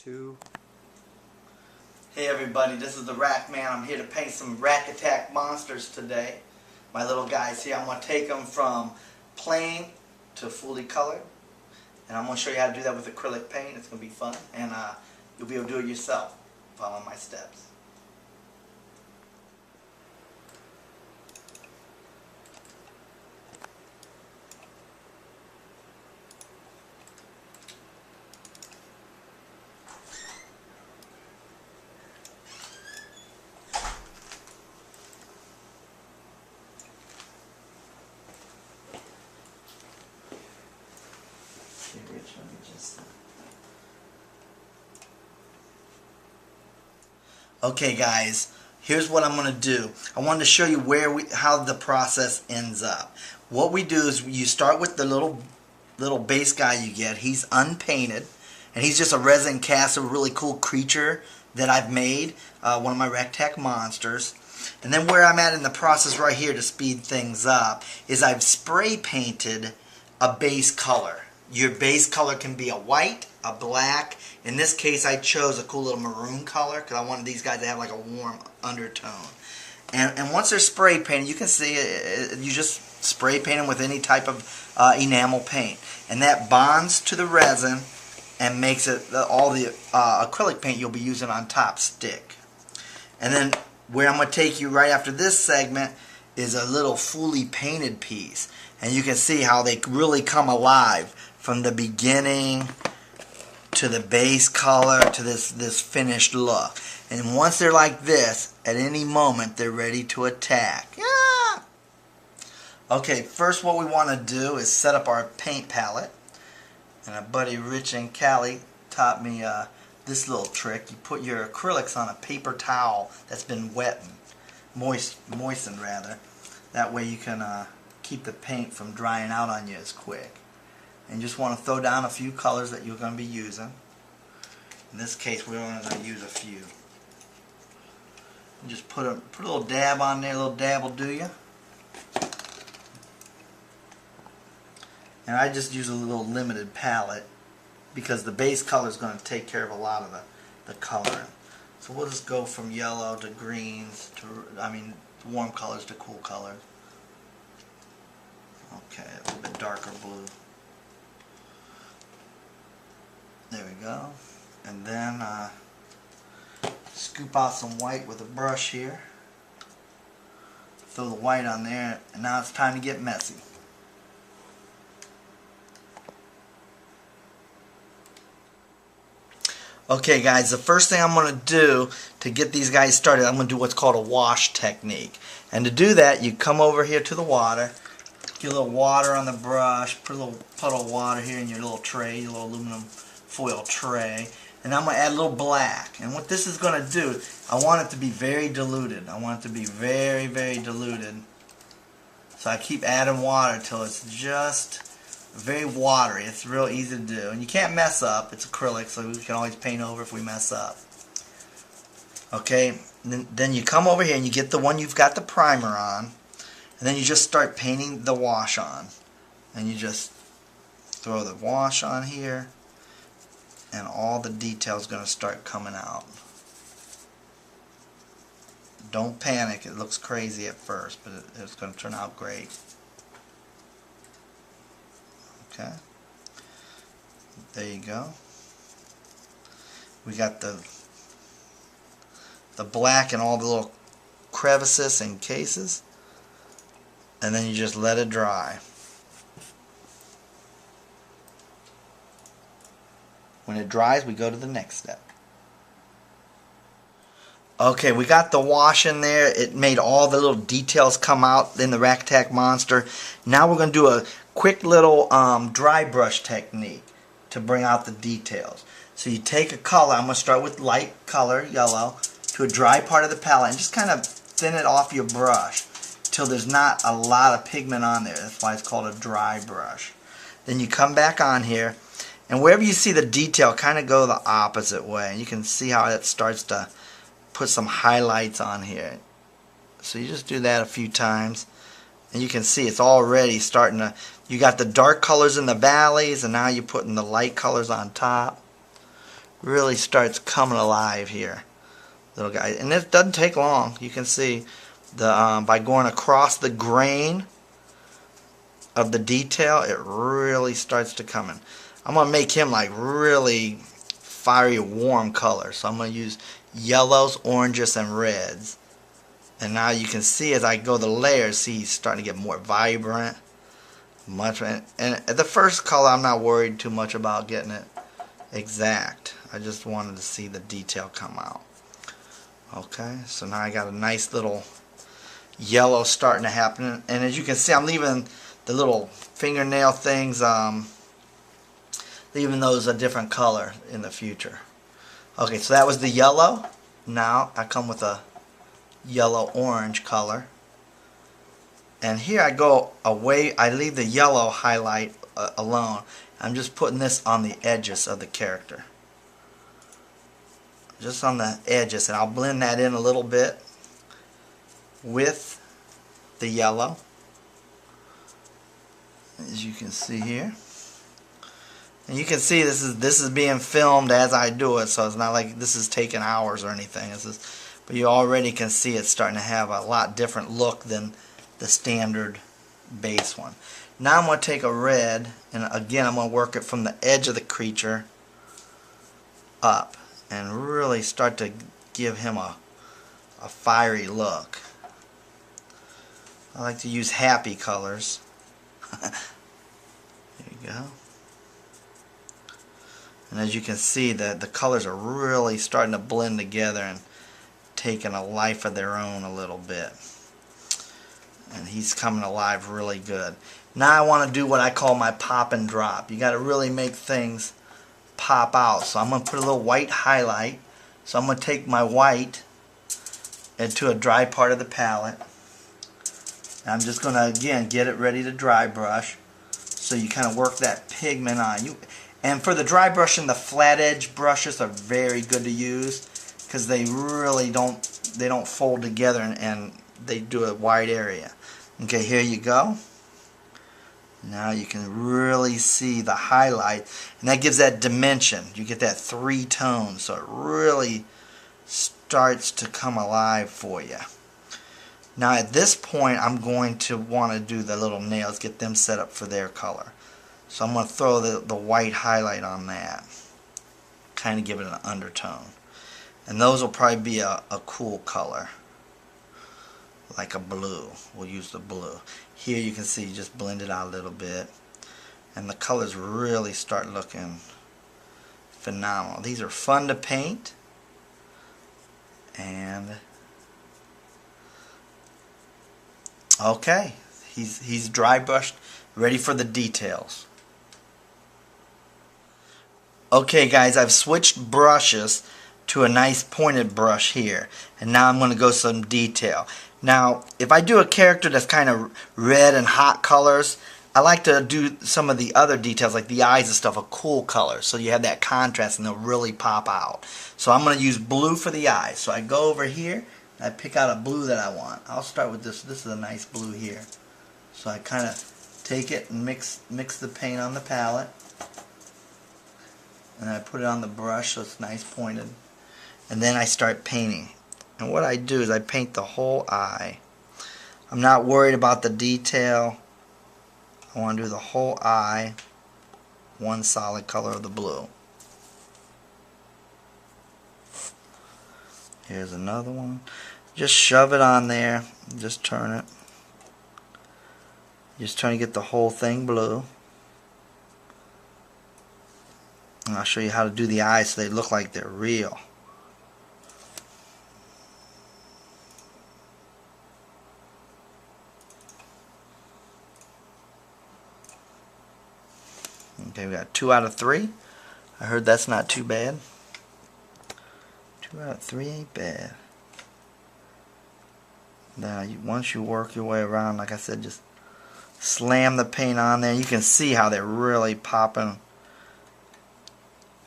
2. Hey everybody, this is the RAK man. I'm here to paint some RAK attack monsters today. My little guys here. I'm going to take them from plain to fully colored. And I'm going to show you how to do that with acrylic paint. It's going to be fun. And you'll be able to do it yourself following my steps. Okay guys, here's what I'm going to do. I wanted to show you how the process ends up. What we do is you start with the little base guy you get. He's unpainted and he's just a resin cast of a really cool creature that I've made, one of my RAK monsters. And then where I'm at in the process right here to speed things up is I've spray painted a base color. Your base color can be a white, a black. In this case I chose a cool little maroon color because I wanted these guys to have like a warm undertone. And once they're spray painted, you can see you just spray paint them with any type of enamel paint. And that bonds to the resin and makes it all the acrylic paint you'll be using on top stick. And then where I'm going to take you right after this segment is a little fully painted piece. And you can see how they really come alive from the beginning to the base color to this finished look. And once they're like this, at any moment they're ready to attack. Yeah! Okay, first what we want to do is set up our paint palette. And our buddy Rich and Callie taught me this little trick. You put your acrylics on a paper towel that's been moistened rather. That way you can keep the paint from drying out on you as quick. And you just want to throw down a few colors that you're going to be using. In this case we're only going to use a few. And just put a little dab on there, a little dab will do you. And I just use a little limited palette because the base color is going to take care of a lot of the coloring. So we'll just go from yellow to greens to, warm colors to cool colors. Okay, a little bit darker blue. There we go. And then scoop out some white with a brush here. Throw the white on there, and now it's time to get messy. Okay guys, the first thing I'm going to do to get these guys started, I'm going to do what's called a wash technique. And to do that, you come over here to the water, get a little water on the brush, put a little puddle of water here in your little tray, your little aluminum foil tray, and I'm going to add a little black. And what this is going to do, I want it to be very diluted. I want it to be very, very diluted. So I keep adding water till it's just very watery. It's real easy to do. And you can't mess up. It's acrylic, so we can always paint over if we mess up. Okay, then you come over here and you get the one you've got the primer on. And then you just start painting the wash on. And you just throw the wash on here. And all the details going to start coming out. Don't panic. It looks crazy at first, but it's going to turn out great. Okay. There you go. We got the black and all the little crevices and cases. And then you just let it dry. When it dries, we go to the next step. Okay, we got the wash in there. It made all the little details come out in the RAK attack monster. Now we're going to do a quick little dry brush technique to bring out the details. So you take a color, I'm going to start with light color, yellow, to a dry part of the palette and just kind of thin it off your brush till there's not a lot of pigment on there. That's why it's called a dry brush. Then you come back on here, and wherever you see the detail, kind of go the opposite way. And you can see how it starts to put some highlights on here. So you just do that a few times. And you can see it's already starting to, you got the dark colors in the valleys, and now you're putting the light colors on top. really starts coming alive here, little guy. And it doesn't take long. You can see the by going across the grain of the detail, it really starts to come in. I'm gonna make him like really fiery, warm colors. So I'm gonna use yellows, oranges, and reds. And now you can see as I go the layers, see he's starting to get more vibrant. And the first color, I'm not worried too much about getting it exact. I just wanted to see the detail come out. Okay, so now I got a nice little yellow starting to happen. And as you can see, I'm leaving the little fingernail things, leaving those a different color in the future. Okay, so that was the yellow. Now I come with a yellow-orange color. And here I go away, I leave the yellow highlight alone. I'm just putting this on the edges of the character. Just on the edges, and I'll blend that in a little bit with the yellow, as you can see here. And you can see this is being filmed as I do it, so it's not like this is taking hours or anything. But you already can see it's starting to have a lot different look than the standard base one. Now I'm going to take a red, and again I'm going to work it from the edge of the creature up and really start to give him a fiery look. I like to use happy colors. There you go. And as you can see, the colors are really starting to blend together and taking a life of their own a little bit. And he's coming alive really good. Now I want to do what I call my pop and drop. You got to really make things pop out. So I'm going to put a little white highlight. So I'm going to take my white into a dry part of the palette. And I'm just going to again get it ready to dry brush. So you kind of work that pigment on. And for the dry brushing, the flat edge brushes are very good to use because they really don't fold together and they do a wide area. Okay, here you go. Now you can really see the highlight, and that gives that dimension. You get that 3 tones, so it really starts to come alive for you. Now at this point, I'm going to want to do the little nails, get them set up for their color. So I'm going to throw the white highlight on that, kind of give it an undertone. And those will probably be a cool color, like a blue. We'll use the blue. Here you can see, just blend it out a little bit, and the colors really start looking phenomenal. These are fun to paint, and okay, he's dry brushed, ready for the details. Okay guys, I've switched brushes to a nice pointed brush here, and now I'm going to go some detail. Now if I do a character that's kind of red and hot colors, I like to do some of the other details like the eyes and stuff a cool color, so you have that contrast and they'll really pop out. So I'm going to use blue for the eyes. So I go over here and I pick out a blue that I want. I'll start with this. This is a nice blue here. So I kind of take it and mix the paint on the palette, and I put it on the brush so it's nice pointed, and then I start painting. And what I do is I paint the whole eye. I'm not worried about the detail. I want to do the whole eye, one solid color of the blue. Here's another one. Just shove it on there. Just turn it. Just trying to get the whole thing blue. And I'll show you how to do the eyes so they look like they're real. Okay, we got 2 out of 3. I heard that's not too bad. 2 out of 3 ain't bad. Now, once you work your way around, like I said, just slam the paint on there. You can see how they're really popping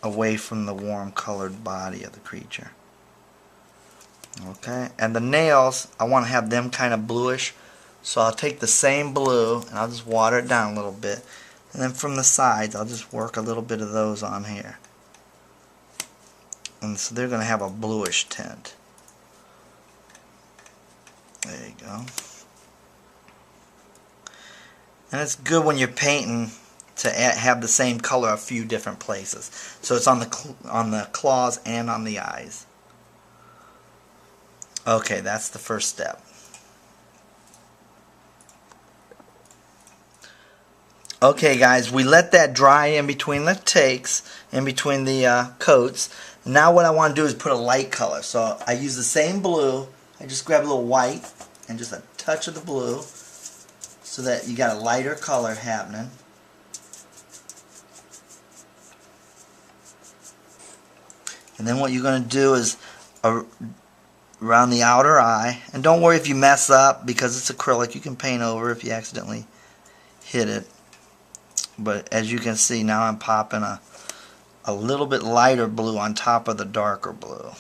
away from the warm colored body of the creature. Okay, and the nails, I want to have them kind of bluish. So I'll take the same blue and I'll just water it down a little bit. And then from the sides, I'll just work a little bit of those on here. And so they're going to have a bluish tint. There you go. And it's good when you're painting to have the same color a few different places. So it's on the claws and on the eyes. Okay, that's the first step. Okay guys, we let that dry in between the takes, in between the coats. Now what I want to do is put a light color. So I use the same blue. I just grab a little white and just a touch of the blue so that you got a lighter color happening. And then what you're going to do is around the outer eye. And don't worry if you mess up, because it's acrylic. You can paint over if you accidentally hit it. But as you can see, now I'm popping a little bit lighter blue on top of the darker blue.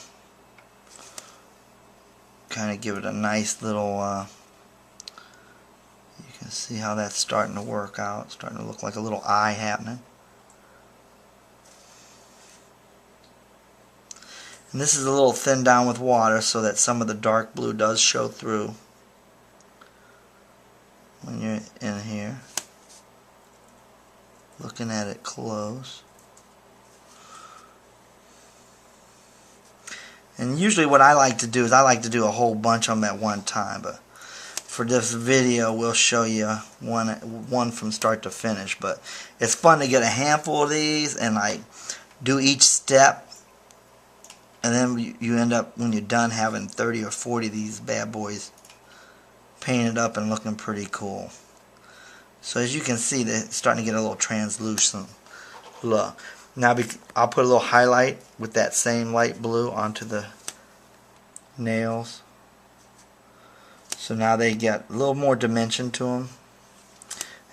Kind of give it a nice little, you can see how that's starting to work out. It's starting to look like a little eye happening. And this is a little thinned down with water so that some of the dark blue does show through when you're in here. Looking at it close. And usually what I like to do is I like to do a whole bunch of them at one time, but for this video we'll show you one from start to finish. But it's fun to get a handful of these and like do each step, and then you end up, when you're done, having 30 or 40 of these bad boys painted up and looking pretty cool. So as you can see, they're starting to get a little translucent look. Now I'll put a little highlight with that same light blue onto the nails. So now they get a little more dimension to them.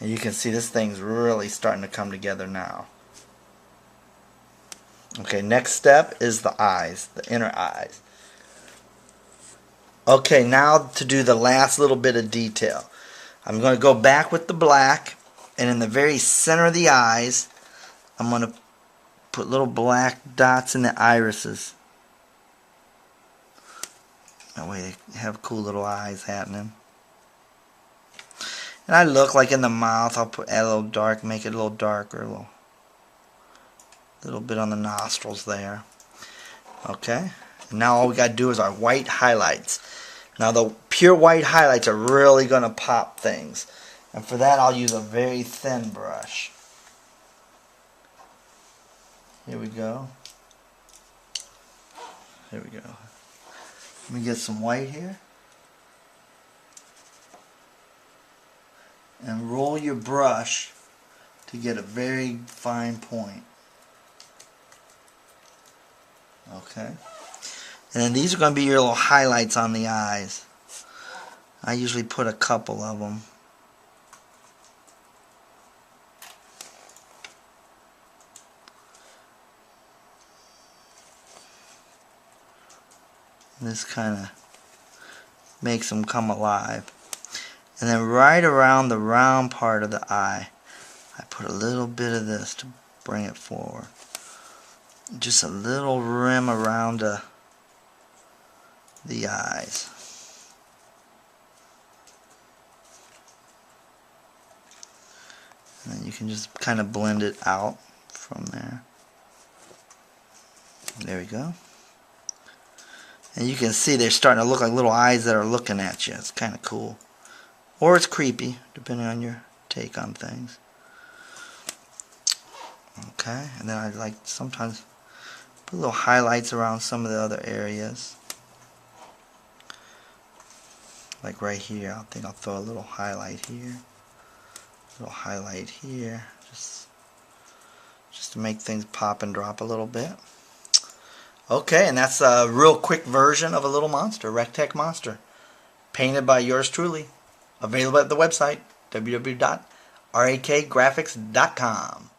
And you can see this thing's really starting to come together now. Okay, next step is the eyes, the inner eyes. Okay, now to do the last little bit of detail. I'm going to go back with the black, and in the very center of the eyes, I'm going to put little black dots in the irises. That way they have cool little eyes happening. And I look like in the mouth, I'll add a little dark, make it a little darker, a little bit on the nostrils there. Okay, and now all we got to do is our white highlights. Now the pure white highlights are really going to pop things. And for that I'll use a very thin brush. Here we go. Here we go. Let me get some white here. And roll your brush to get a very fine point. Okay. And then these are going to be your little highlights on the eyes. I usually put a couple of them. This kind of makes them come alive. And then right around the round part of the eye, I put a little bit of this to bring it forward. Just a little rim around the eyes. And then you can just kind of blend it out from there. There we go. And you can see they're starting to look like little eyes that are looking at you. It's kind of cool. Or it's creepy, depending on your take on things. Okay, and then I like sometimes put little highlights around some of the other areas. Like right here, I think I'll throw a little highlight here. A little highlight here. Just to make things pop and drop a little bit. Okay, and that's a real quick version of a little monster, RAK monster. Painted by yours truly. Available at the website, www.rakgraphics.com.